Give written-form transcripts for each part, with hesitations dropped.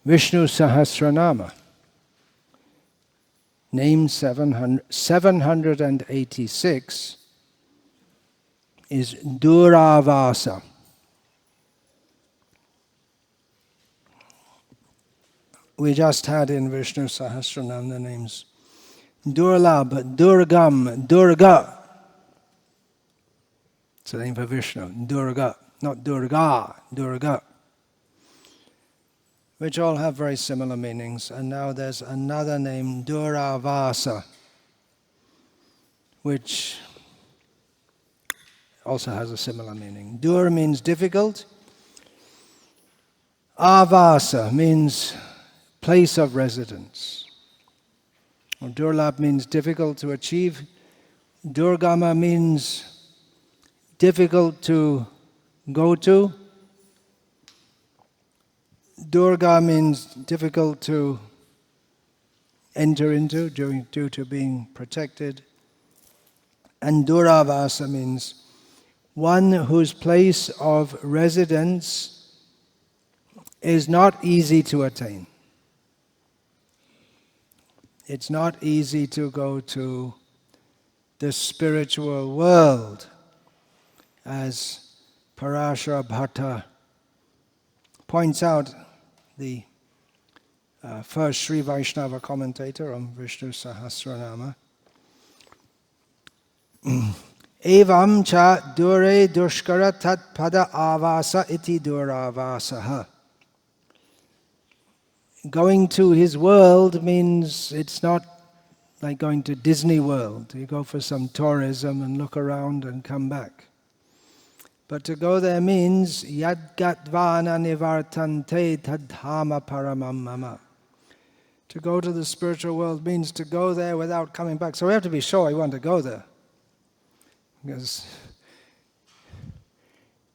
Vishnu Sahasranama. Name 786 is Dur-avasah. We just had in Vishnu Sahasranama the names Durlabh, Durgam, Durga. It's the name for Vishnu, Durga, not Durga, Durga. Which all have very similar meanings. And now there's another name, Dur-avasah, which also has a similar meaning. Dur means difficult. Avasa means place of residence. Durlabh means difficult to achieve. Durgama means difficult to go to. Durga means difficult to enter into due to being protected. And Dur-avasah means one whose place of residence is not easy to attain. It's not easy to go to the spiritual world, as Parashara Bhatta points out, the first Sri Vaishnava commentator on Vishnu Sahasranama. Evam cha dure dushkara tat pada avasa iti dur-avasah. Going to his world means it's not like going to Disney World. You go for some tourism and look around and come back. But to go there means yad gatvana nivartante tadhama paramam mama. To go to the spiritual world means to go there without coming back. So we have to be sure we want to go there. Because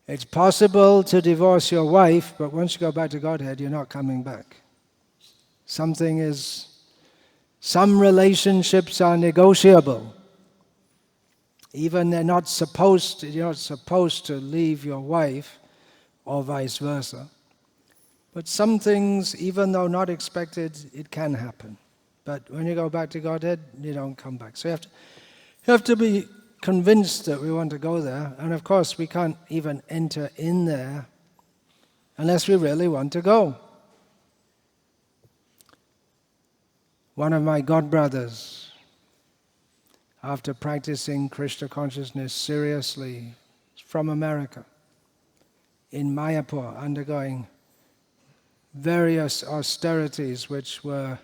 it's possible to divorce your wife, but once you go back to Godhead, you're not coming back. Some relationships are negotiable. Even you're not supposed to leave your wife, or vice versa. But some things, even though not expected, it can happen. But when you go back to Godhead, you don't come back. So you have to be convinced that we want to go there. And of course, we can't even enter in there unless we really want to go. One of my godbrothers, after practicing Krishna consciousness seriously, from America, in Mayapur, undergoing various austerities which were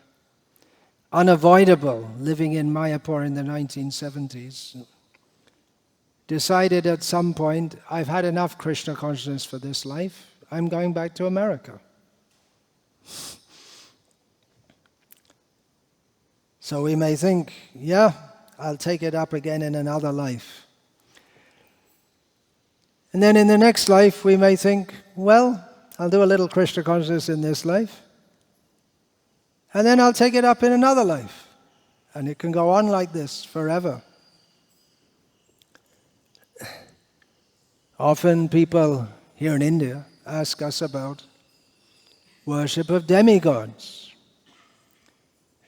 unavoidable living in Mayapur in the 1970s, decided at some point, I've had enough Krishna consciousness for this life, I'm going back to America. So we may think, yeah, I'll take it up again in another life. And then in the next life we may think, well, I'll do a little Krishna consciousness in this life, and then I'll take it up in another life. And it can go on like this forever. Often people here in India ask us about worship of demigods.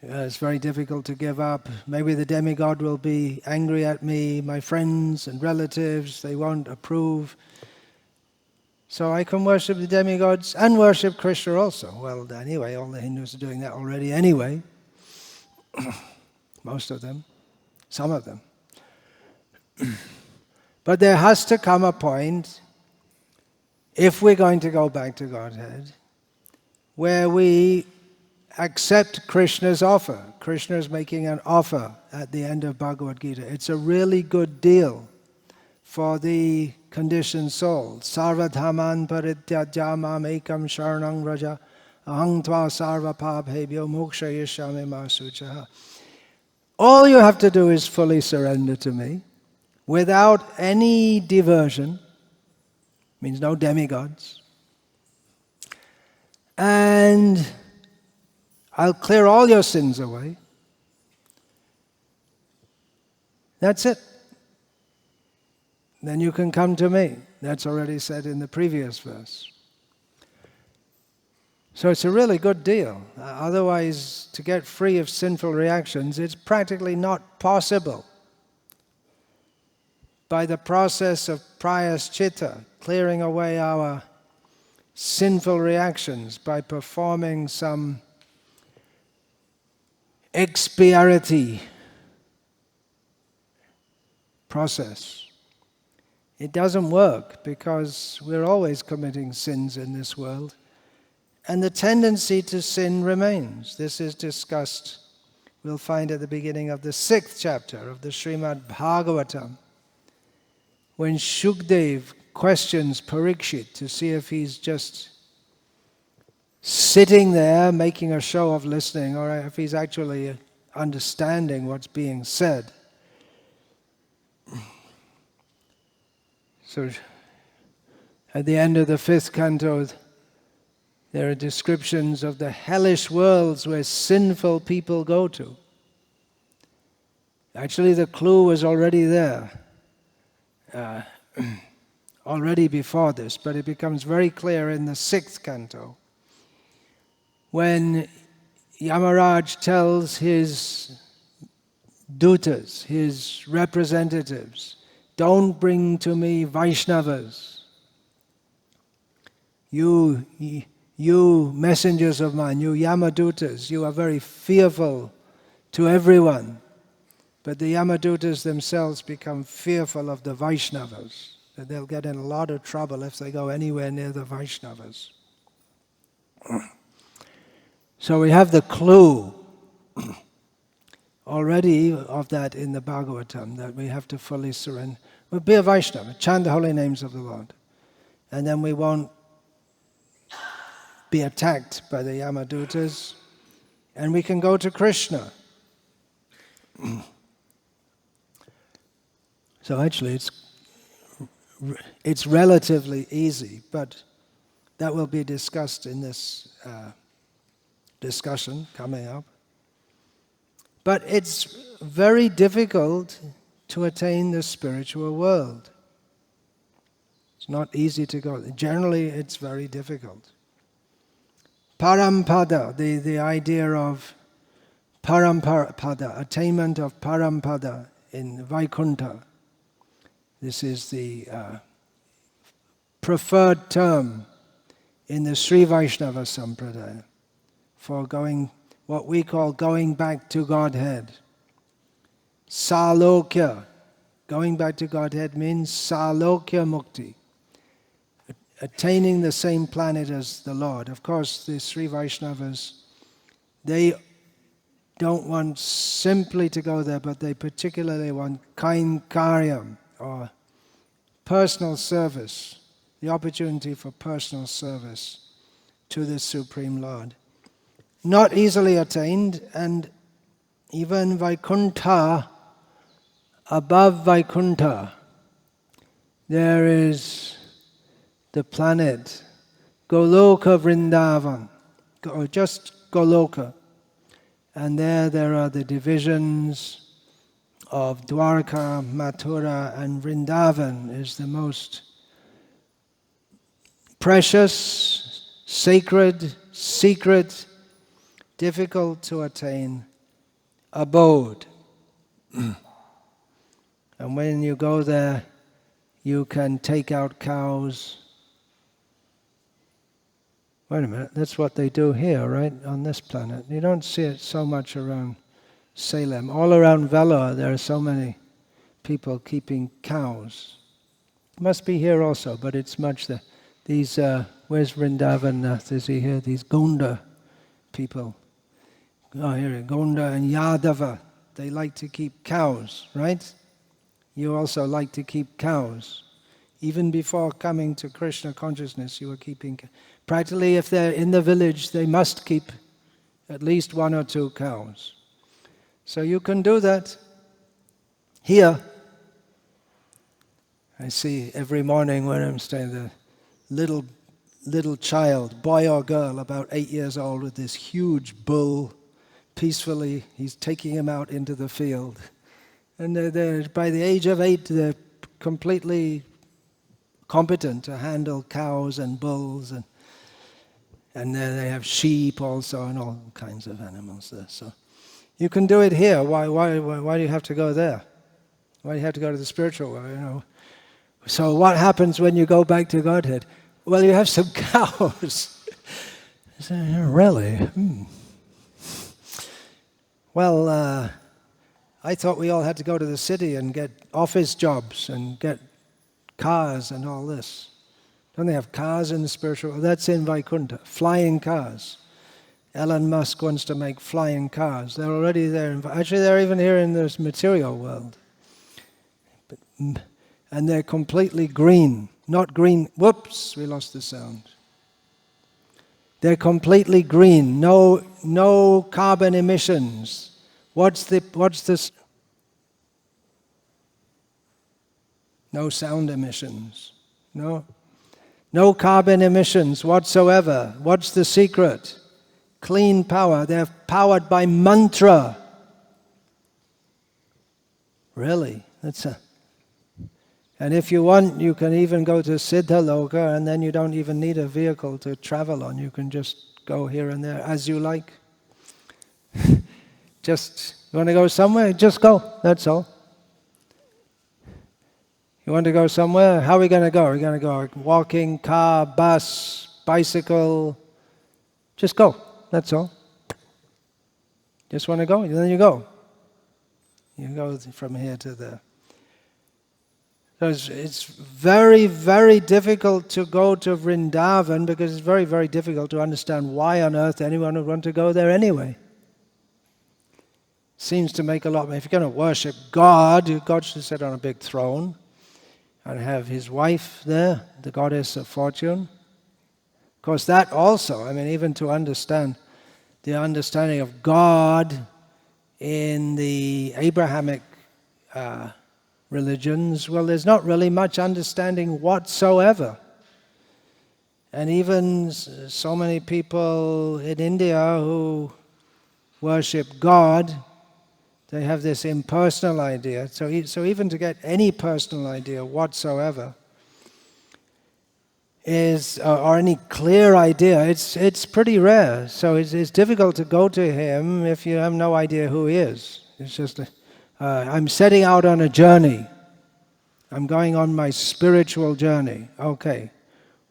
It's very difficult to give up. Maybe the demigod will be angry at me, my friends and relatives, they won't approve. So I can worship the demigods and worship Krishna also. Well, anyway, all the Hindus are doing that already anyway. Most of them. Some of them. But there has to come a point, if we're going to go back to Godhead, where we accept Krishna's offer. Krishna is making an offer at the end of Bhagavad Gita. It's a really good deal for the conditioned soul. Sarvadhaman parityajya mam ekam sharanang vraja ahang tva sarva pabhebhyo mokshayishyami ma suchaha. All you have to do is fully surrender to me without any diversion, means no demigods, and I'll clear all your sins away. That's it. Then you can come to me. That's already said in the previous verse. So it's a really good deal. Otherwise, to get free of sinful reactions, it's practically not possible. By the process of prayaschita, clearing away our sinful reactions, by performing some expiarity process. It doesn't work because we're always committing sins in this world. And the tendency to sin remains. This is discussed, we'll find at the beginning of the 6th chapter of the Srimad Bhagavatam, when Shukdev questions Parikshit to see if he's just sitting there making a show of listening, or if he's actually understanding what's being said. So, at the end of the 5th canto, there are descriptions of the hellish worlds where sinful people go to. Actually, the clue was already there, already before this, but it becomes very clear in the 6th canto, when Yamaraj tells his dutas, his representatives, don't bring to me Vaishnavas. You messengers of mine, you Yamadutas, you are very fearful to everyone. But the Yamadutas themselves become fearful of the Vaishnavas. That they'll get in a lot of trouble if they go anywhere near the Vaishnavas. So we have the clue already of that in the Bhagavatam, that we have to fully surrender. We'll be a Vaishnava, chant the holy names of the Lord. And then we won't be attacked by the Yamadutas, and we can go to Krishna. So actually it's relatively easy, but that will be discussed in this discussion coming up. But it's very difficult to attain the spiritual world. It's not easy to go. Generally, it's very difficult. Parampada, the idea of parampada, attainment of parampada in Vaikuntha. This is the preferred term in the Sri Vaishnava Sampradaya for going, what we call going back to Godhead. Salokya, going back to Godhead means Salokya Mukti, attaining the same planet as the Lord. Of course, the Sri Vaishnavas, they don't want simply to go there, but they particularly want kainkaryam, or personal service, the opportunity for personal service to the Supreme Lord. Not easily attained, and even Vaikuntha, above Vaikuntha, there is the planet Goloka Vrindavan, or just Goloka. And there are the divisions of Dwarka, Mathura, and Vrindavan is the most precious, sacred, secret, difficult to attain abode. And when you go there, you can take out cows. Wait a minute, that's what they do here, right, on this planet. You don't see it so much around Salem. All around Vellore, there are so many people keeping cows. It must be here also, but it's much there. These, where's Vrindavan? Is he here? These Gonda people. Oh, here, Gonda and Yadava. They like to keep cows, right? You also like to keep cows. Even before coming to Krishna consciousness, you were keeping cows. Practically, if they're in the village, they must keep at least 1 or 2 cows. So you can do that here. I see every morning when I'm staying there, little child, boy or girl, about 8 years old, with this huge bull. Peacefully, he's taking him out into the field. And they're by the age of 8, they're completely competent to handle cows and bulls. And there they have sheep also and all kinds of animals there. So you can do it here. Why do you have to go there? Why do you have to go to the spiritual world? You know? So what happens when you go back to Godhead? Well, you have some cows. So, really? Well, I thought we all had to go to the city and get office jobs and get cars and all this. Don't they have cars in the spiritual world? That's in Vaikuntha, flying cars. Elon Musk wants to make flying cars. They're already there. Actually, they're even here in this material world. And they're completely green. Not green. Whoops, we lost the sound. They're completely green. No carbon emissions. What's this? No sound emissions. No carbon emissions whatsoever. What's the secret? Clean power. They're powered by mantra. Really? And if you want, you can even go to Siddha Loka, and then you don't even need a vehicle to travel on. You can just go here and there as you like. Just, you want to go somewhere? Just go. That's all. You want to go somewhere? How are we going to go? Are we going to go walking, car, bus, bicycle? Just go. That's all. Just want to go? Then you go. You go from here to there. So it's very, very difficult to go to Vrindavan because it's very, very difficult to understand why on earth anyone would want to go there anyway. Seems to make a lot. If you're going to worship God, God should sit on a big throne and have his wife there, the goddess of fortune. Of course, that also, even to understand the understanding of God in the Abrahamic religions, well, there's not really much understanding whatsoever. And even so many people in India who worship God, they have this impersonal idea. So even to get any personal idea whatsoever or any clear idea, it's pretty rare. So it's difficult to go to him if you have no idea who he is. It's just I'm setting out on a journey. I'm going on my spiritual journey. Okay.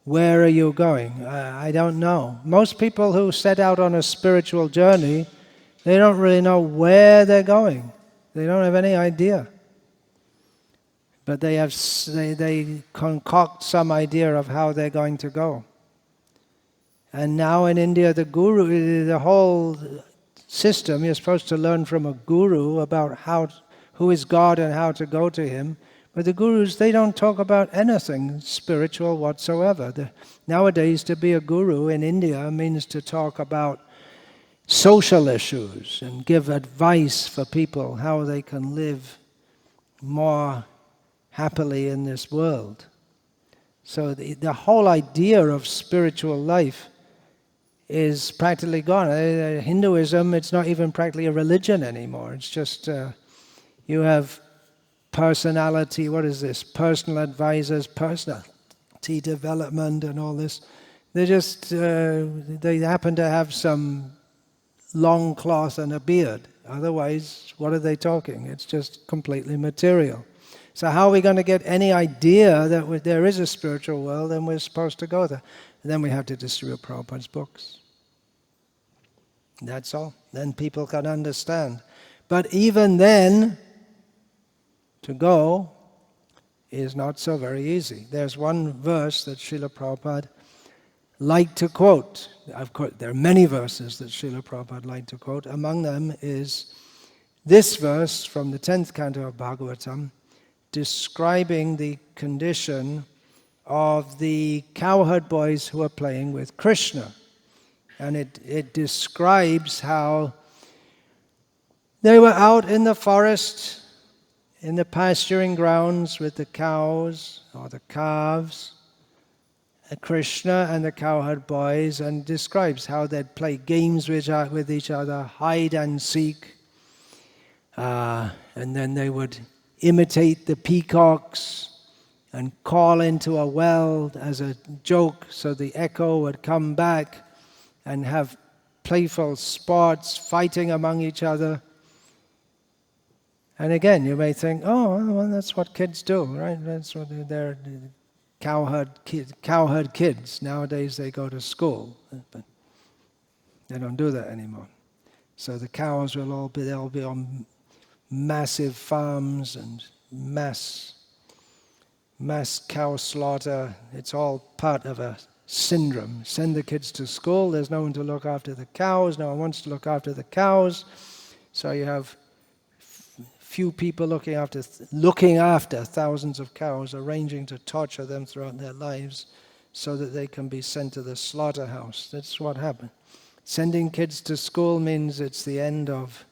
Where are you going? I don't know. Most people who set out on a spiritual journey, they don't really know where they're going. They don't have any idea. But they concoct some idea of how they're going to go. And now in India, the whole system, you're supposed to learn from a guru about who is God and how to go to him. But the gurus, they don't talk about anything spiritual whatsoever. Nowadays, to be a guru in India means to talk about social issues and give advice for people how they can live more happily in this world. So the whole idea of spiritual life is practically gone. Hinduism, it's not even practically a religion anymore. It's just you have personality, what is this? Personal advisors, personality development and all this. They happen to have some long cloth and a beard. Otherwise, what are they talking? It's just completely material. So how are we going to get any idea that there is a spiritual world and we're supposed to go there? And then we have to distribute Prabhupada's books. That's all. Then people can understand. But even then, to go is not so very easy. There's one verse that Srila Prabhupada liked to quote. Of course, there are many verses that Srila Prabhupada liked to quote. Among them is this verse from the 10th canto of Bhagavatam, describing the condition of the cowherd boys who are playing with Krishna. And it describes how they were out in the forest, in the pasturing grounds with the cows or the calves, Krishna and the cowherd boys, and describes how they'd play games with each other, hide and seek, and then they would imitate the peacocks and call into a well as a joke so the echo would come back. and have playful sports, fighting among each other. And again, you may think, oh, well, that's what kids do, right? That's what they're cowherd kids. Nowadays they go to school, but they don't do that anymore. So the cows they'll be on massive farms and mass cow slaughter. It's all part of a syndrome. Send the kids to school, there's no one to look after the cows, no one wants to look after the cows, so you have few people looking after thousands of cows, arranging to torture them throughout their lives so that they can be sent to the slaughterhouse. That's what happened. Sending kids to school means it's the end of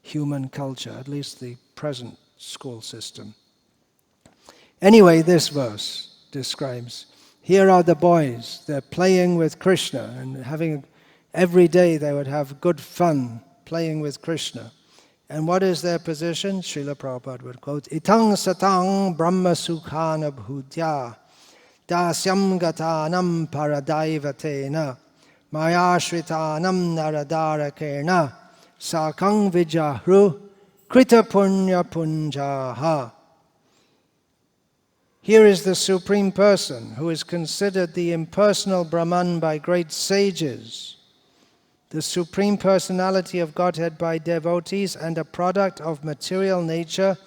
human culture, at least the present school system. Anyway, this verse describes, here are the boys, they're playing with Krishna and every day they would have good fun playing with Krishna. And what is their position? Srila Prabhupada would quote, Itang satang brahma sukhana bhutya dasyam gatanam paradaivatena mayashritanam naradarakena sakang vijahru krita punya punjaha. Here is the Supreme Person who is considered the impersonal Brahman by great sages, the Supreme Personality of Godhead by devotees, and a product of material nature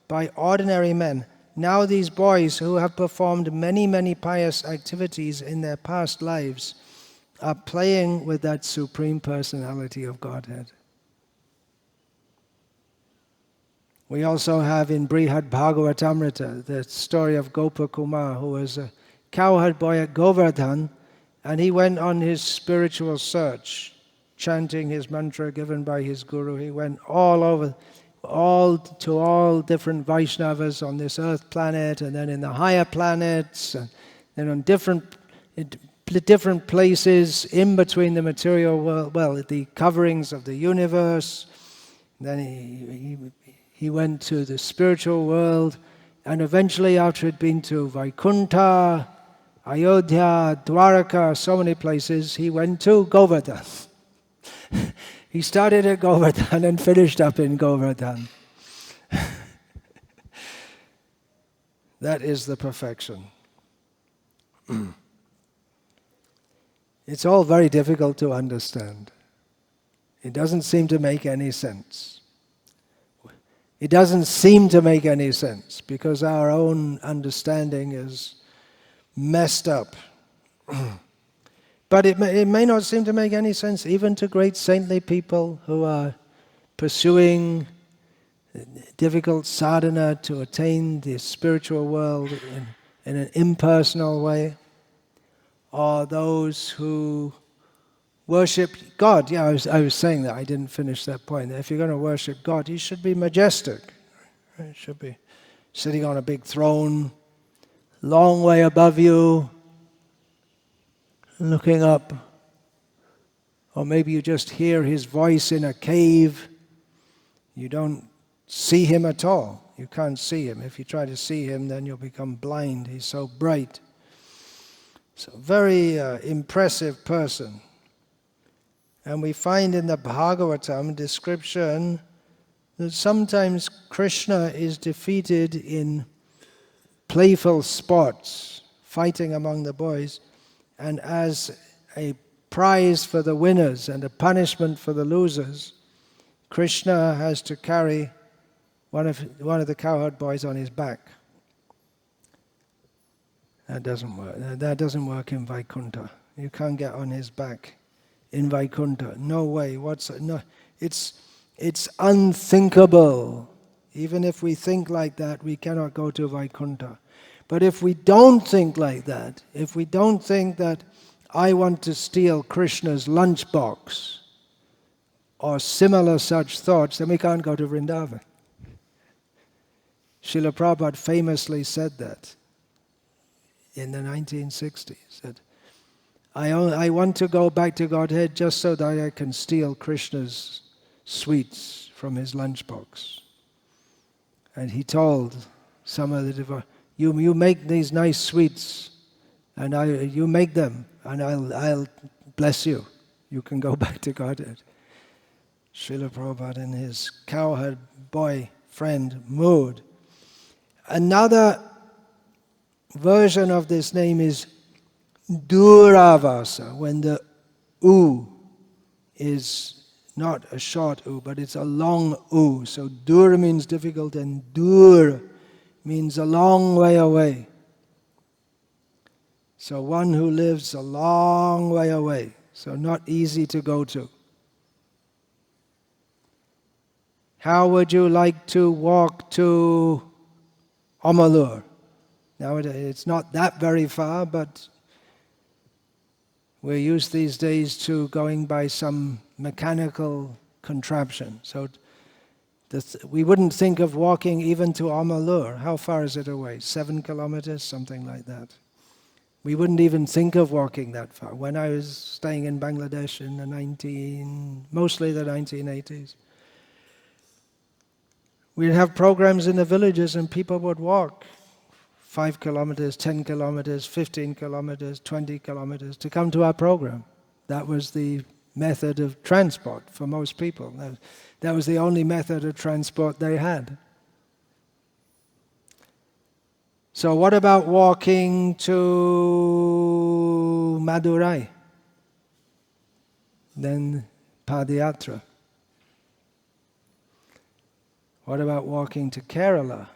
by ordinary men. Now these boys who have performed many, many pious activities in their past lives are playing with that Supreme Personality of Godhead. We also have in Brihad Bhagavatamrita the story of Gopakumar, who was a cowherd boy at Govardhan, and he went on his spiritual search, chanting his mantra given by his guru. He went all over, to all different Vaishnavas on this earth planet, and then in the higher planets, and then on different places in between the material world, the coverings of the universe. Then he went to the spiritual world, and eventually, after he'd been to Vaikuntha, Ayodhya, Dwaraka, so many places, he went to Govardhan. He started at Govardhan and finished up in Govardhan. That is the perfection. It's all very difficult to understand. It doesn't seem to make any sense. It doesn't seem to make any sense because our own understanding is messed up. But it may not seem to make any sense even to great saintly people who are pursuing difficult sadhana to attain the spiritual world in an impersonal way, or those who worship God. Yeah, I was saying that, I didn't finish that point. If you're going to worship God, you should be majestic. You should be sitting on a big throne, long way above you, looking up. Or maybe you just hear his voice in a cave. You don't see him at all. You can't see him. If you try to see him, then you'll become blind. He's so bright. So very impressive person. And we find in the Bhagavatam description that sometimes Krishna is defeated in playful sports, fighting among the boys, and as a prize for the winners and a punishment for the losers, Krishna has to carry one of the cowherd boys on his back. That doesn't work. That doesn't work in Vaikuntha. You can't get on his back in Vaikuntha. No way. It's unthinkable. Even if we think like that, we cannot go to Vaikuntha. But if we don't think like that, if we don't think that I want to steal Krishna's lunchbox or similar such thoughts, then we can't go to Vrindavan. Srila Prabhupada famously said that in the 1960s, that I want to go back to Godhead just so that I can steal Krishna's sweets from his lunchbox. And he told some of the devotees, you make these nice sweets, and you make them, and I'll bless you. you can go back to Godhead. Srila Prabhupada in his cowherd boy friend mood. Another version of this name is Dur-avasah, when the U is not a short U, but it's a long U. So Dur means difficult and Dur means a long way away. So one who lives a long way away, so not easy to go to. How would you like to walk to Amalur? Now it's not that very far, but we're used these days to going by some mechanical contraption. So we wouldn't think of walking even to Amalur. How far is it away? 7 kilometers, something like that. We wouldn't even think of walking that far. When I was staying in Bangladesh in mostly the 1980s, we'd have programs in the villages and people would walk 5 kilometers, 10 kilometers, 15 kilometers, 20 kilometers to come to our program. That was the method of transport for most people. That was the only method of transport they had. So what about walking to Madurai? Then Padayatra. What about walking to Kerala?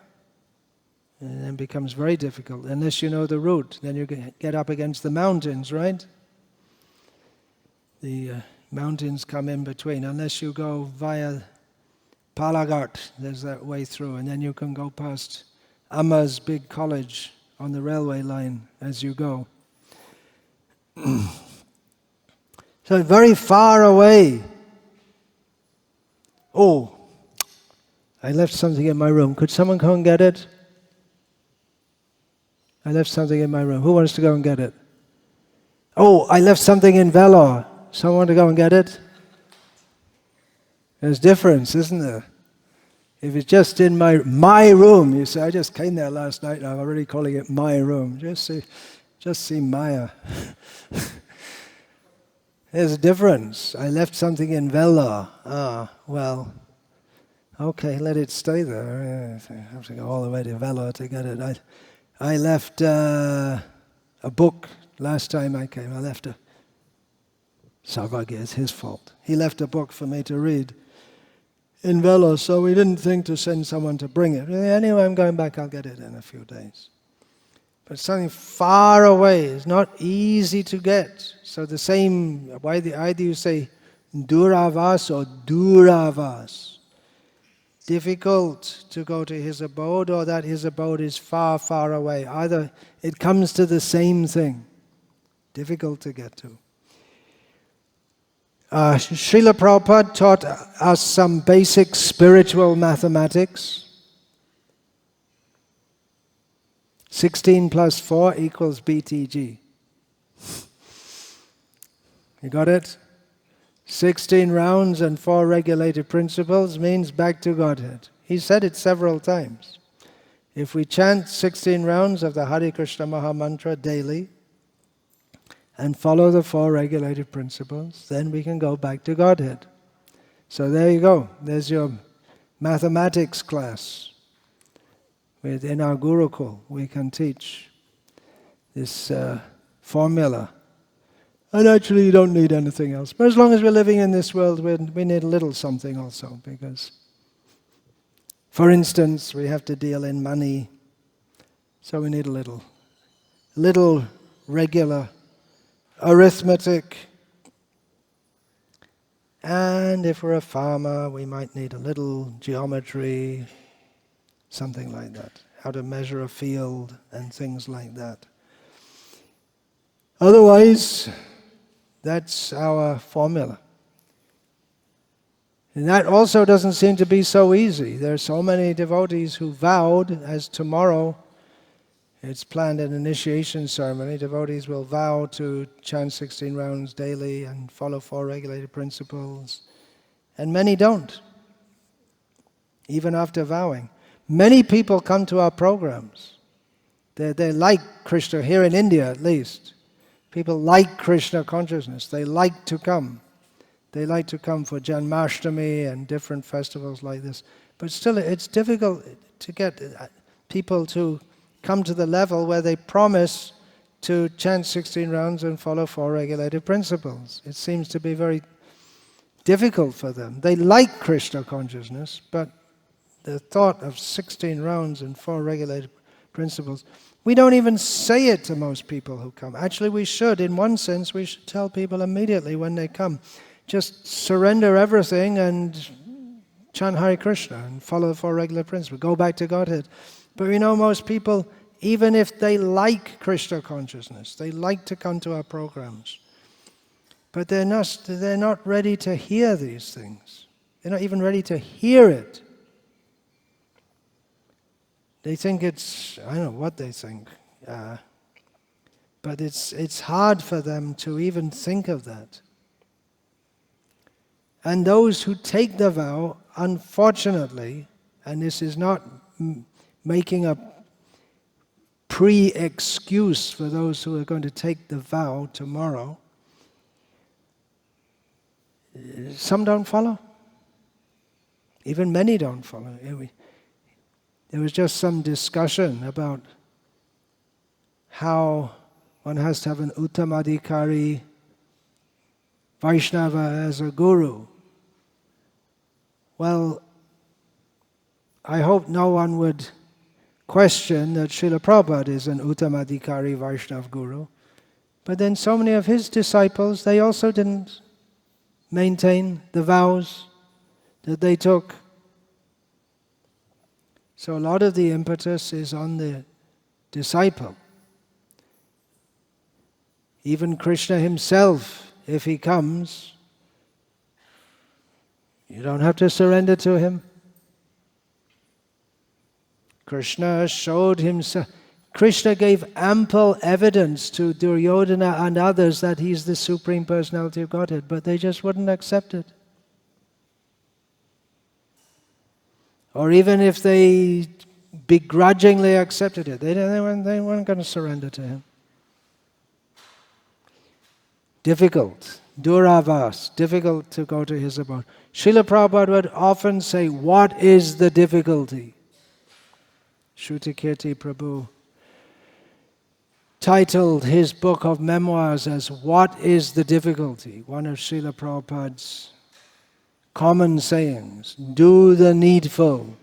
And then it becomes very difficult. Unless you know the route, then you get up against the mountains, right? The mountains come in between. Unless you go via Palagat, there's that way through, and then you can go past Amma's big college on the railway line as you go. So very far away. Oh, I left something in my room. Could someone come and get it? I left something in my room. Who wants to go and get it? Oh, I left something in Vellore. Someone want to go and get it? There's difference, isn't there? If it's just in my room, you say, I just came there last night and I'm already calling it my room. Just see Maya. There's a difference. I left something in Vellore. Ah, well, okay, let it stay there. I have to go all the way to Vellore to get it. I left a book last time I came. I left a... Saubhagya, it's his fault. He left a book for me to read in Vellore, so we didn't think to send someone to bring it. Anyway, I'm going back, I'll get it in a few days. But something far away is not easy to get. So the same, why do you say Dur-avasah or Dur-avasah? Difficult to go to his abode, or that his abode is far, far away. Either it comes to the same thing. Difficult to get to. Srila Prabhupada taught us some basic spiritual mathematics. 16 plus 4 equals BTG. You got it? 16 rounds and 4 regulated principles means back to Godhead. He said it several times. If we chant 16 rounds of the Hare Krishna Maha Mantra daily and follow the 4 regulated principles, then we can go back to Godhead. So there you go. There's your mathematics class. In our Gurukul, we can teach this formula. And actually you don't need anything else. But as long as we're living in this world, we need a little something also, because, for instance, we have to deal in money, so we need a little regular arithmetic. And if we're a farmer, we might need a little geometry, something like that. How to measure a field and things like that. Otherwise, that's our formula. And that also doesn't seem to be so easy. There are so many devotees who vowed, as tomorrow it's planned an initiation ceremony, devotees will vow to chant 16 rounds daily and follow 4 regulated principles. And many don't, even after vowing. Many people come to our programs. They like Krishna, here in India at least. People like Krishna consciousness. They like to come. They like to come for Janmashtami and different festivals like this. But still, it's difficult to get people to come to the level where they promise to chant 16 rounds and follow 4 regulated principles. It seems to be very difficult for them. They like Krishna consciousness, but the thought of 16 rounds and 4 regulated principles, we don't even say it to most people who come. Actually, we should. In one sense, we should tell people immediately when they come, just surrender everything and chant Hare Krishna and follow the 4 regular principles. Go back to Godhead. But we know most people, even if they like Krishna consciousness, they like to come to our programs, but they're not ready to hear these things. They're not even ready to hear it. They think it's, I don't know what they think, but it's hard for them to even think of that. And those who take the vow, unfortunately, and this is not making a pre-excuse for those who are going to take the vow tomorrow, some don't follow. Even many don't follow. There was just some discussion about how one has to have an Uttamadhikari Vaishnava as a guru. Well, I hope no one would question that Srila Prabhupada is an Uttamadhikari Vaishnava guru. But then so many of his disciples, they also didn't maintain the vows that they took. So a lot of the impetus is on the disciple. Even Krishna himself, if he comes, you don't have to surrender to him. Krishna showed himself. Krishna gave ample evidence to Duryodhana and others that he's the Supreme Personality of Godhead, but they just wouldn't accept it. Or even if they begrudgingly accepted it, they weren't going to surrender to him. Difficult. Dur-avasah. Difficult to go to his abode. Srila Prabhupada would often say, what is the difficulty? Shrutikirti Prabhu titled his book of memoirs as What is the Difficulty? One of Srila Prabhupada's common sayings. Do the needful.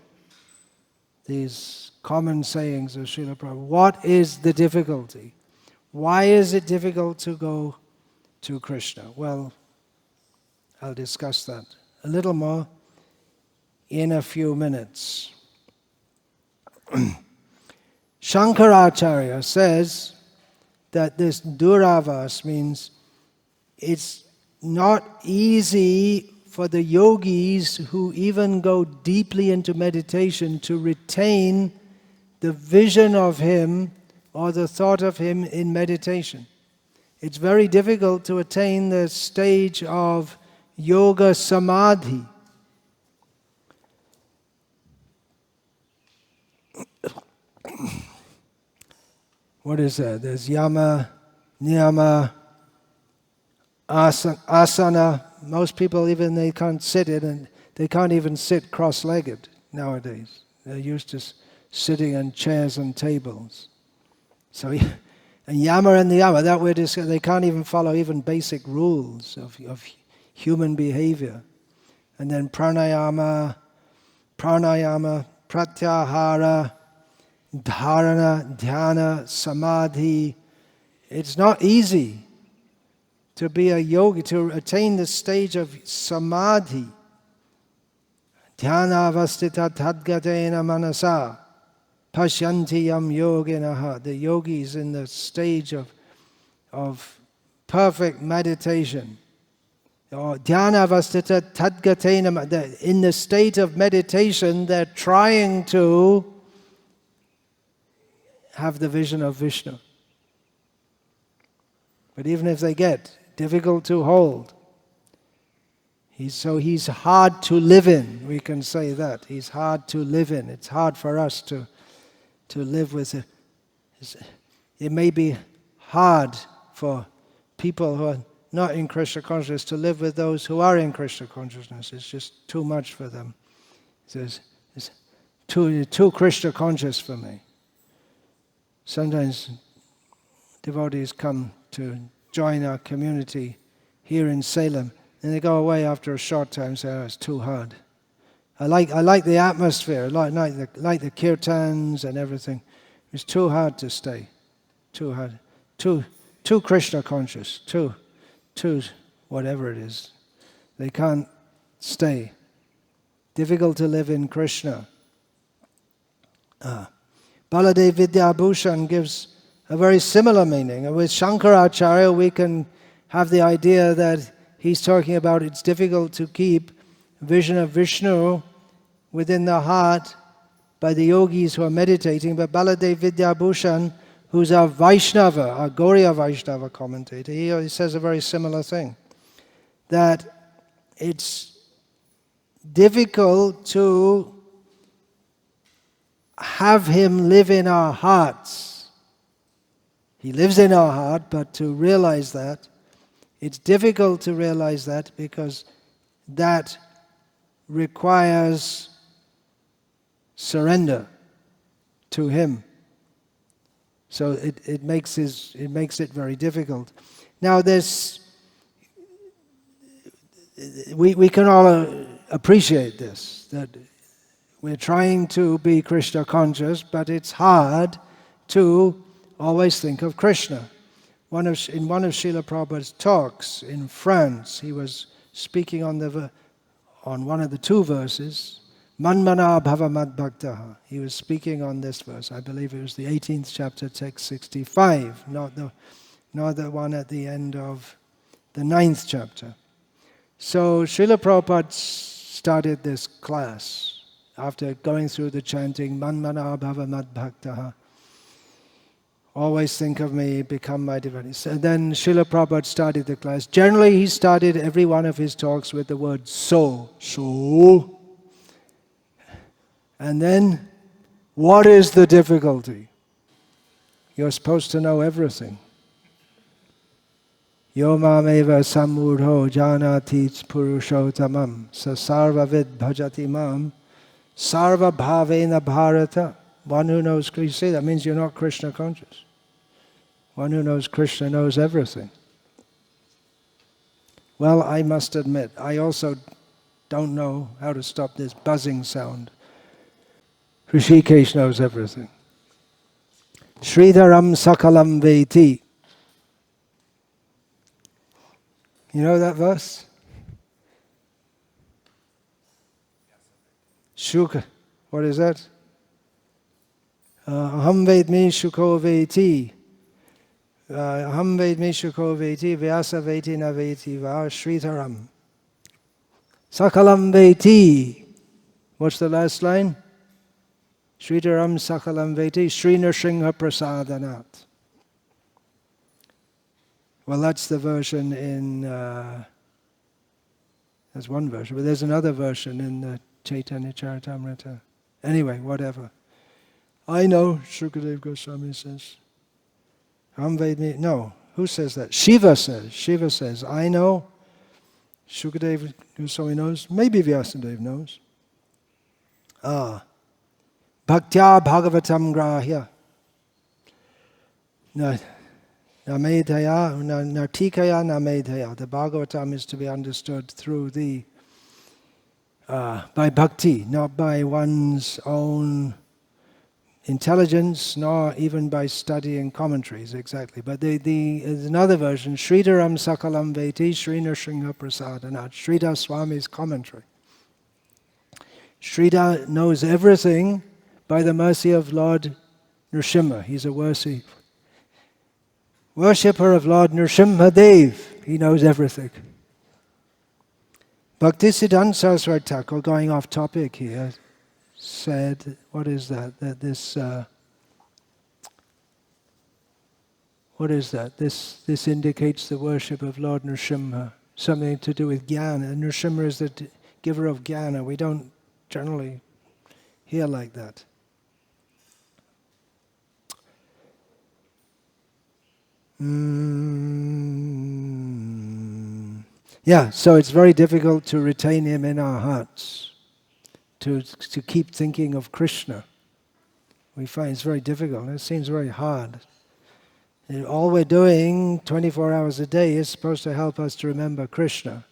These common sayings of Srila Prabhupada. What is the difficulty? Why is it difficult to go to Krishna? Well, I'll discuss that a little more in a few minutes. Shankaracharya says that this Dur-avasah means it's not easy for the yogis who even go deeply into meditation to retain the vision of him or the thought of him in meditation. It's very difficult to attain the stage of yoga samadhi. What is that? There's yama, niyama, asana. Most people, even they can't sit it, and they can't even sit cross-legged nowadays. They're used to sitting on chairs and tables. So, and yama and niyama, that we're discussing, they can't even follow even basic rules of human behavior. And then pranayama, pratyahara, dharana, dhyana, samadhi. It's not easy to be a yogi, to attain the stage of samadhi. Dhyana avastita tadgatena manasa pashyanti yam yoginaha. The yogis in the stage of perfect meditation. Or dhyana avastita tadgatena. In the state of meditation, they're trying to have the vision of Vishnu. But even if they get, difficult to hold. He's hard to live in, we can say that. He's hard to live in. It's hard for us to live with it. It may be hard for people who are not in Krishna consciousness to live with those who are in Krishna consciousness. It's just too much for them. He says, it's too Krishna conscious for me. Sometimes devotees come to join our community here in Salem, and they go away after a short time and say, oh, it's too hard. I like the atmosphere, I like the kirtans and everything. It's too hard to stay. Too hard. Too Krishna conscious. Too whatever it is. They can't stay. Difficult to live in Krishna. Baladev Vidyabhushan gives a very similar meaning. And with Shankaracharya we can have the idea that he's talking about it's difficult to keep vision of Vishnu within the heart by the yogis who are meditating, but Baladev Vidyabhushan, who's a Vaishnava, a Gauriya Vaishnava commentator, he says a very similar thing, that it's difficult to have him live in our hearts. He lives in our heart, but to realize that, it's difficult to realize that because that requires surrender to him. So it makes it very difficult. Now we can all appreciate this, that we're trying to be Krishna conscious, but it's hard to always think of Krishna. In one of Srila Prabhupada's talks in France, he was speaking on one of the two verses, Manmana bhava mad bhaktaha. He was speaking on this verse. I believe it was the 18th chapter, text 65, not the one at the end of the 9th chapter. So Srila Prabhupada started this class after going through the chanting, Manmana bhava mad bhaktaha. Always think of me, become my devotee. And then Srila Prabhupada started the class. Generally, he started every one of his talks with the word so. And then, what is the difficulty? You're supposed to know everything. Yo mameva samudho janati purushottamam sasarvavid bhajati mam sarva bhavena bharata. One who knows Krishna, that means you're not Krishna conscious. One who knows Krishna knows everything. Well, I must admit, I also don't know how to stop this buzzing sound. Hrishikesh knows everything. Sridharam sakalam veti. You know that verse? Shuka. What is that? Aham vedmi shuko veti. Aham vedmi shuko veti. Vyasa veti na veti va. Sridharam. Sakalam veti. What's the last line? Sridharam sakalam veti. Sri Nrsimha prasadanat. Well, that's the version in... there's one version, but there's another version in the Chaitanya Charitamrita. Anyway, whatever. I know, Shukadev Goswami says. No, who says that? Shiva says, I know. Shukadev Goswami knows. Maybe Vyasadeva knows. Bhaktya Bhagavatam Grahya. Namedhaya, Nartikaya Namedhaya. The Bhagavatam is to be understood through by bhakti, not by one's own intelligence, nor even by studying commentaries, exactly. But there's another version, Sridharam Sakalam Veti Sri Nrsimha Prasadanat, Sridhar Swami's commentary. Sridhar knows everything by the mercy of Lord Nrsimha. He's a worshipper of Lord Nrsimha Dev. He knows everything. Bhaktisiddhanta Saraswati Thakur, going off topic here, said, what is that? What is that? This indicates the worship of Lord Nrsimha, something to do with jnana. And Nrsimha is the giver of jnana. We don't generally hear like that. Yeah, so it's very difficult to retain him in our hearts, to keep thinking of Krishna. We find it's very difficult. It seems very hard. And all we're doing 24 hours a day is supposed to help us to remember Krishna.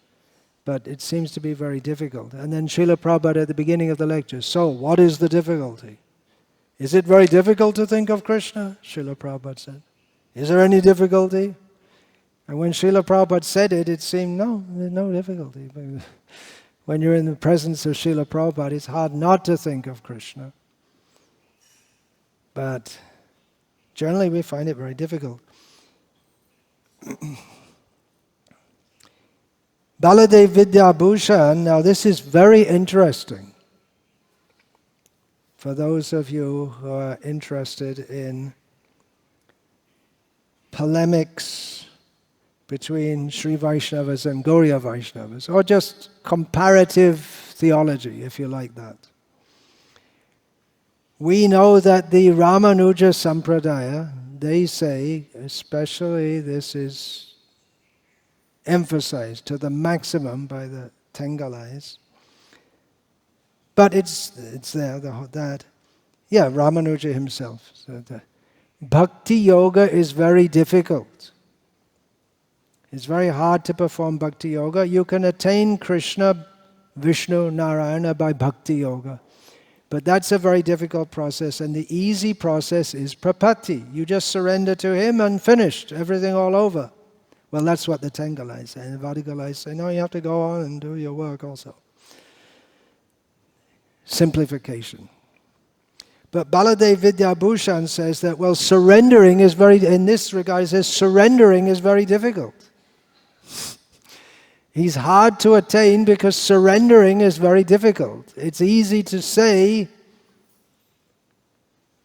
But it seems to be very difficult. And then Srila Prabhupada at the beginning of the lecture, so what is the difficulty? Is it very difficult to think of Krishna? Srila Prabhupada said. Is there any difficulty? And when Srila Prabhupada said it, it seemed, no, there's no difficulty. When you're in the presence of Srila Prabhupada, it's hard not to think of Krishna. But generally we find it very difficult. Baladev Vidyabhushan, now this is very interesting for those of you who are interested in polemics between Sri Vaishnavas and Gauriya Vaishnavas, or just comparative theology, if you like that. We know that the Ramanuja Sampradaya, they say, especially this is emphasized to the maximum by the Tengalais, but it's there, that, yeah, Ramanuja himself said that Bhakti Yoga is very difficult. It's very hard to perform Bhakti Yoga. You can attain Krishna, Vishnu, Narayana by Bhakti Yoga. But that's a very difficult process, and the easy process is prapatti. You just surrender to him and finished, everything all over. Well, that's what the Tengalais say. And the Vadigalais say, no, you have to go on and do your work also. Simplification. But Baladev Vidyabhushan says that, well, surrendering is in this regard, he says, surrendering is very difficult. He's hard to attain because surrendering is very difficult. It's easy to say,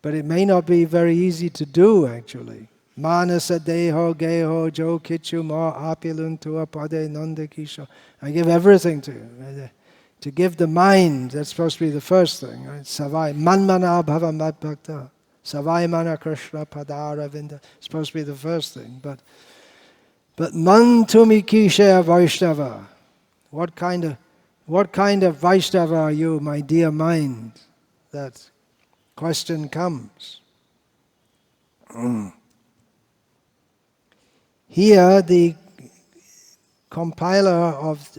but it may not be very easy to do, actually. Manasa deho geho jo kichu ma apilun tua pade nandakisho. I give everything to you. To give the mind, that's supposed to be the first thing. Right? Savai manmana bhava madbhakta. Savai mana krishna padara vinda. It's supposed to be the first thing. But man tumi kisha Vaishnava. What kind of Vaishnava are you, my dear mind? That question comes. Here, the compiler of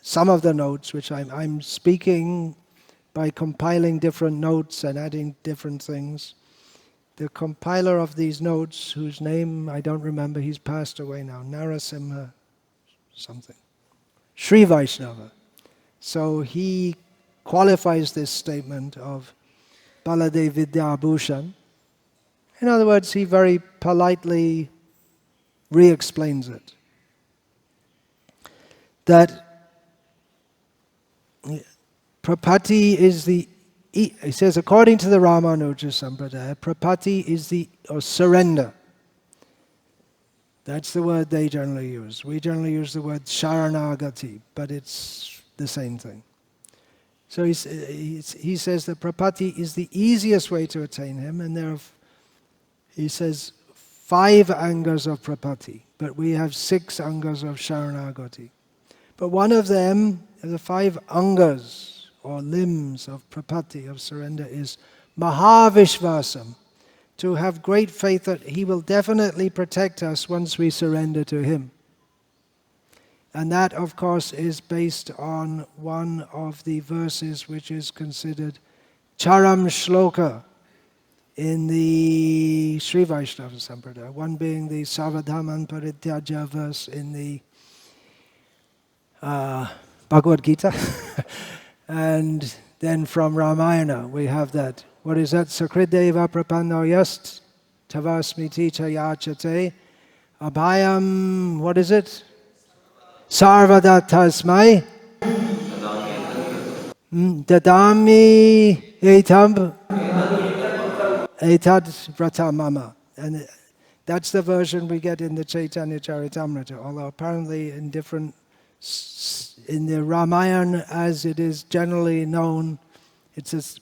some of the notes, which I'm speaking by compiling different notes and adding different things. The compiler of these notes, whose name I don't remember, he's passed away now, Narasimha something, Sri Vaishnava. So he qualifies this statement of Baladev Vidyabhushan. In other words, he very politely re-explains it. That prapatti is he says, according to the Ramanuja Sampradaya, prapatti is or surrender. That's the word they generally use. We generally use the word sharanagati, but it's the same thing. So he says that prapatti is the easiest way to attain him, and he says 5 angas of prapatti, but we have 6 angas of sharanagati. But one of them, the 5 angas, or limbs of prapatti, of surrender, is mahavishvasam, to have great faith that he will definitely protect us once we surrender to him. And that, of course, is based on one of the verses which is considered charam shloka in the Sri Vaishnava Sampradaya, one being the Savadhaman Parityaja verse in the Bhagavad Gita. And then from Ramayana we have that. What is that? Sakrideva prapanno yast tavasmiti cha yachate abhayam, what is it? Sarvada tasmai dadami etad vrata mama. And that's the version we get in the Chaitanya Charitamrita, although apparently in the Ramayana, as it is generally known,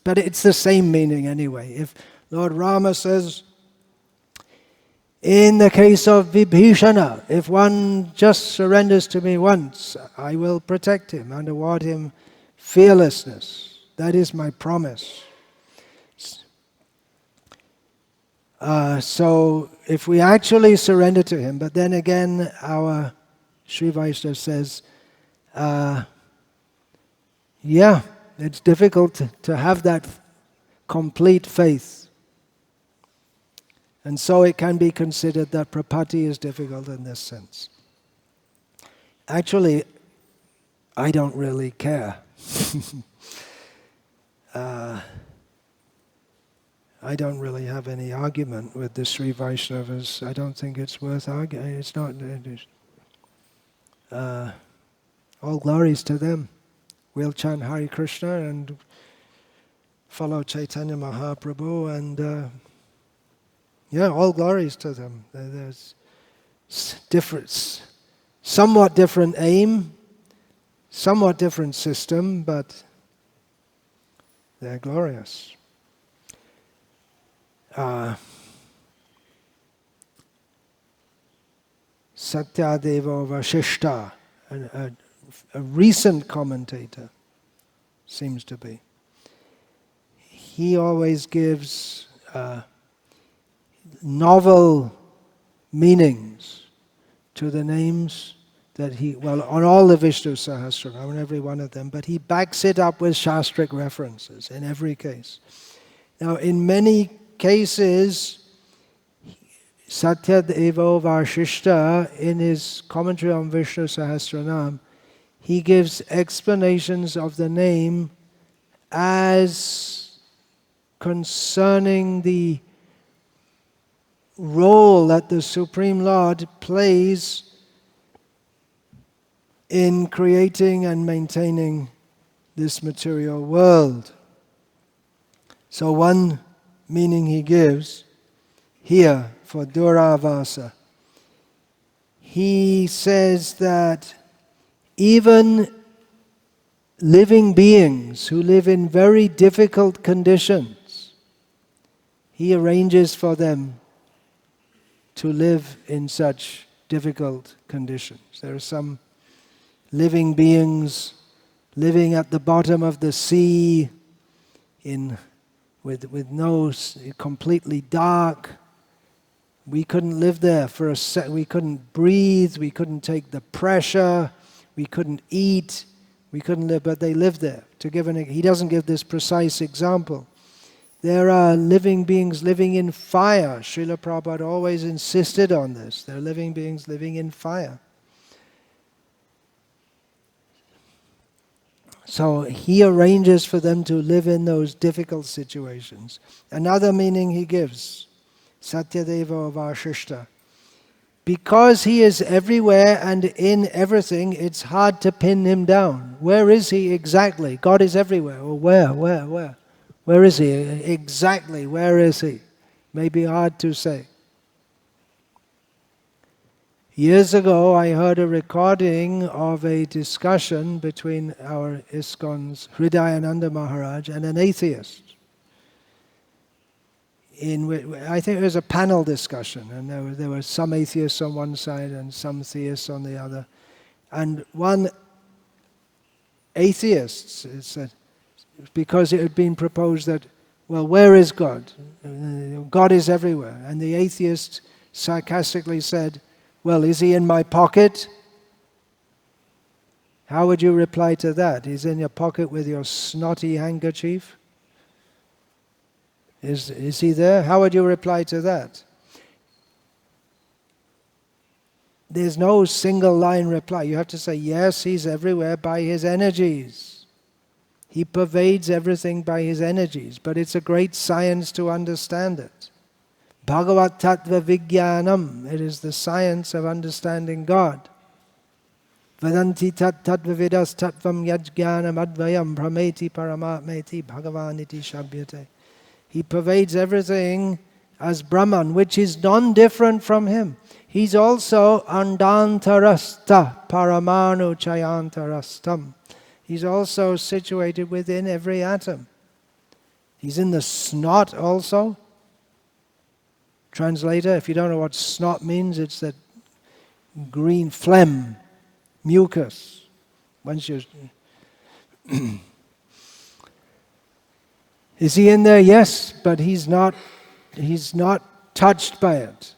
but it's the same meaning anyway. If Lord Rama says, In the case of Vibhishana, if one just surrenders to me once, I will protect him and award him fearlessness. That is my promise. So if we actually surrender to him, but then again our Sri Vaishnava says, yeah, it's difficult to have that complete faith. And so it can be considered that prapatti is difficult in this sense. Actually, I don't really care. I don't really have any argument with the Sri Vaishnavas. I don't think it's worth arguing. It's not. All glories to them. We'll chant Hare Krishna and follow Chaitanya Mahaprabhu, and yeah, all glories to them. There's somewhat different aim, somewhat different system, but they're glorious. Satyadeva Vashishta, a recent commentator, seems to be. He always gives novel meanings to the names that on all the Vishnu Sahasranama, on every one of them, but he backs it up with Shastric references in every case. Now, in many cases, Satyadeva Vashishta, in his commentary on Vishnu Sahasranama, he gives explanations of the name as concerning the role that the Supreme Lord plays in creating and maintaining this material world. So one meaning he gives here for Dur-avasah, he says that even living beings who live in very difficult conditions, he arranges for them to live in such difficult conditions. There are some living beings living at the bottom of the sea, with no, completely dark. We couldn't live there for a sec. We couldn't breathe. We couldn't take the pressure. We couldn't eat. We couldn't live, but they lived there. He doesn't give this precise example. There are living beings living in fire. Srila Prabhupada always insisted on this. There are living beings living in fire. So he arranges for them to live in those difficult situations. Another meaning he gives, Satyadeva Vashishta. Because he is everywhere and in everything, it's hard to pin him down. Where is he exactly? God is everywhere. Or where? Where is he? Exactly, where is he? May be hard to say. Years ago, I heard a recording of a discussion between our ISKCON's Hridayananda Maharaj and an atheist. I think it was a panel discussion, and there were some atheists on one side and some theists on the other. And one atheist said, because it had been proposed that, well, where is God? God is everywhere. And the atheist sarcastically said, well, is he in my pocket? How would you reply to that? He's in your pocket with your snotty handkerchief? Is he there? How would you reply to that? There's no single line reply. You have to say, yes, he's everywhere by his energies. He pervades everything by his energies, but it's a great science to understand it. Bhagavat Tattva Vijnanam, it is the science of understanding God. Vadanti Tattva Vidas Tattvam Yajnanam Advayam Brahmeti Paramatmeti Bhagavaniti Shabhyate. He pervades everything as Brahman, which is non-different from him. He's also Andantarasta Paramanu Chayantarastam. He's also situated within every atom. He's in the snot also. Translator, if you don't know what snot means, it's that green phlegm, mucus. Once you is he in there? Yes, but he's not touched by it.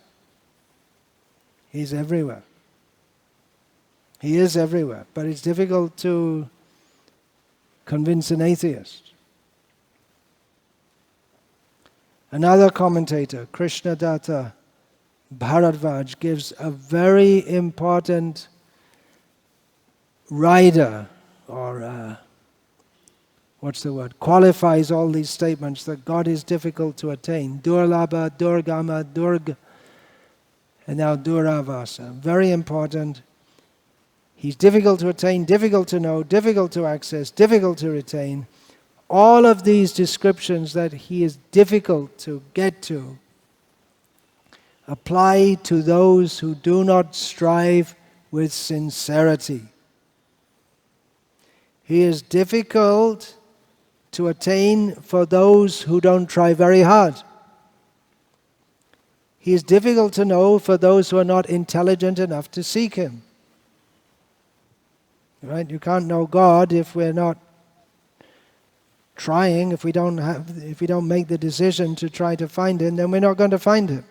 He's everywhere. He is everywhere, but it's difficult to convince an atheist. Another commentator, Krishnadatta Bharadvaj, gives a very important rider, or qualifies all these statements that God is difficult to attain. Dur-labha, Durgama, Durg, and now Dur-avasah. Very important. He's difficult to attain, difficult to know, difficult to access, difficult to retain. All of these descriptions that he is difficult to get to apply to those who do not strive with sincerity. He is difficult to attain for those who don't try very hard. He is difficult to know for those who are not intelligent enough to seek him. Right? You can't know God if we're not trying. If we don't make the decision to try to find him, then we're not going to find him.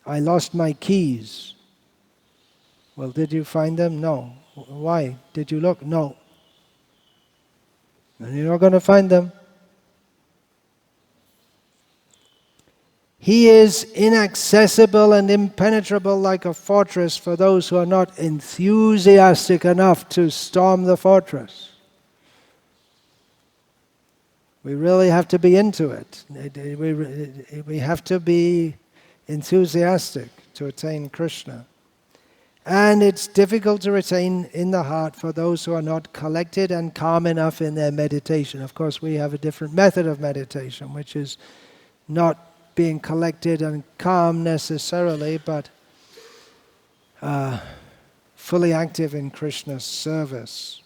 I lost my keys. Well, did you find them? No. Why? Did you look? No. And you're not going to find them. He is inaccessible and impenetrable like a fortress for those who are not enthusiastic enough to storm the fortress. We really have to be into it. We have to be enthusiastic to attain Krishna. And it's difficult to retain in the heart for those who are not collected and calm enough in their meditation. Of course, we have a different method of meditation, which is not being collected and calm necessarily, but fully active in Krishna's service.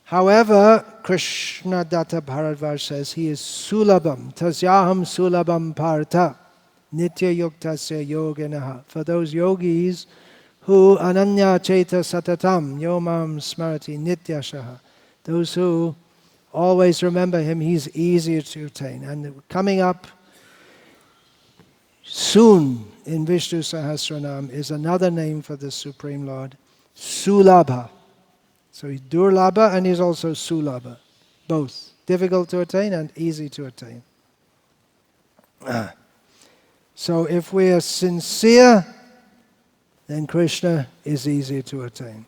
However, Krishnadatta Bharadvaj says he is sulabham, tasyaham sulabham partha, nitya yuktasya yoginaha. For those yogis who ananya cheta satatam, yomam smarati nityashaha, those who always remember him, he's easier to attain. And coming up soon in Vishnu Sahasranama is another name for the Supreme Lord, Sulabha. So he's Dur-labha and he's also Sulabha. Both difficult to attain and easy to attain. So if we are sincere, then Krishna is easy to attain.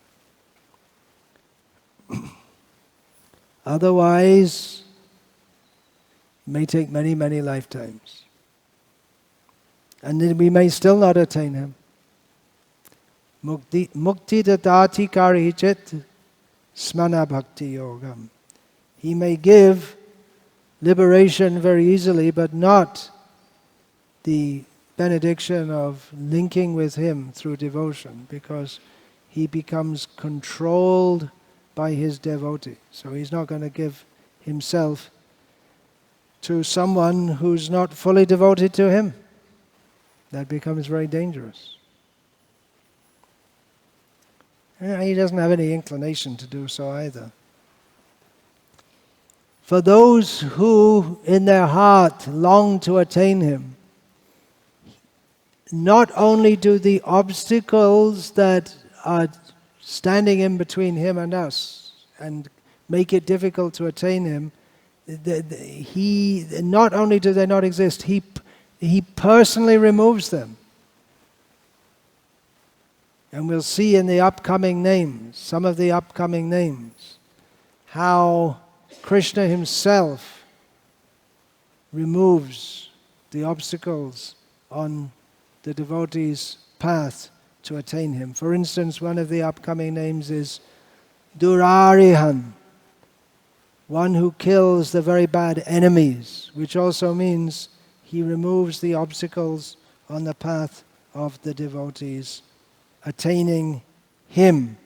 Otherwise, it may take many, many lifetimes. And then we may still not attain him. Mukti dadati karichet smana bhakti yogam. He may give liberation very easily, but not the benediction of linking with him through devotion, because he becomes controlled by his devotee. So he's not going to give himself to someone who's not fully devoted to him. That becomes very dangerous. And he doesn't have any inclination to do so either. For those who in their heart long to attain him, not only do the obstacles that are standing in between him and us and make it difficult to attain him, not only do they not exist, he personally removes them. And we'll see in the upcoming names, some of the upcoming names, how Krishna himself removes the obstacles on the devotee's path to attain him. For instance, one of the upcoming names is Dur-arihan, one who kills the very bad enemies, which also means he removes the obstacles on the path of the devotees attaining him.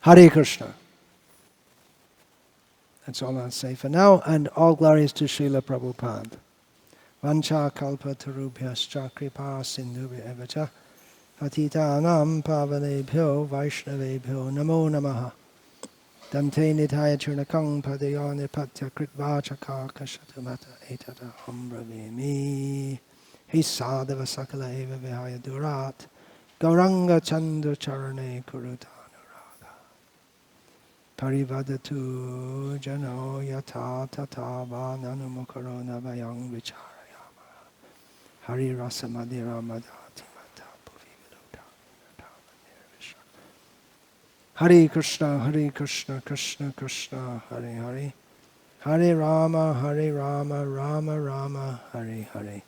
Hare Krishna. That's all I'll say for now, and all glories to Srila Prabhupada. Vancha kalpa tarubhyascha kripa sindhubhya eva cha patitanam pavanebhyo vaishnavebhyo namo namaha. Dante nithaya churnakang padaya nipatya kritva chaka kashatamata etata ambravimi. He sadhava sakala eva vihaya durat gauranga chandra charane kuruta anuraga. Parivadatu jano yata tata va nanumukaro navayang vicharayama. Hari rasa madhira madhati mata bhuvi viluta nirvisha. Hare Krishna, Krishna Krishna, Hare Hare. Hare Rama, Rama Rama, Hare Hare.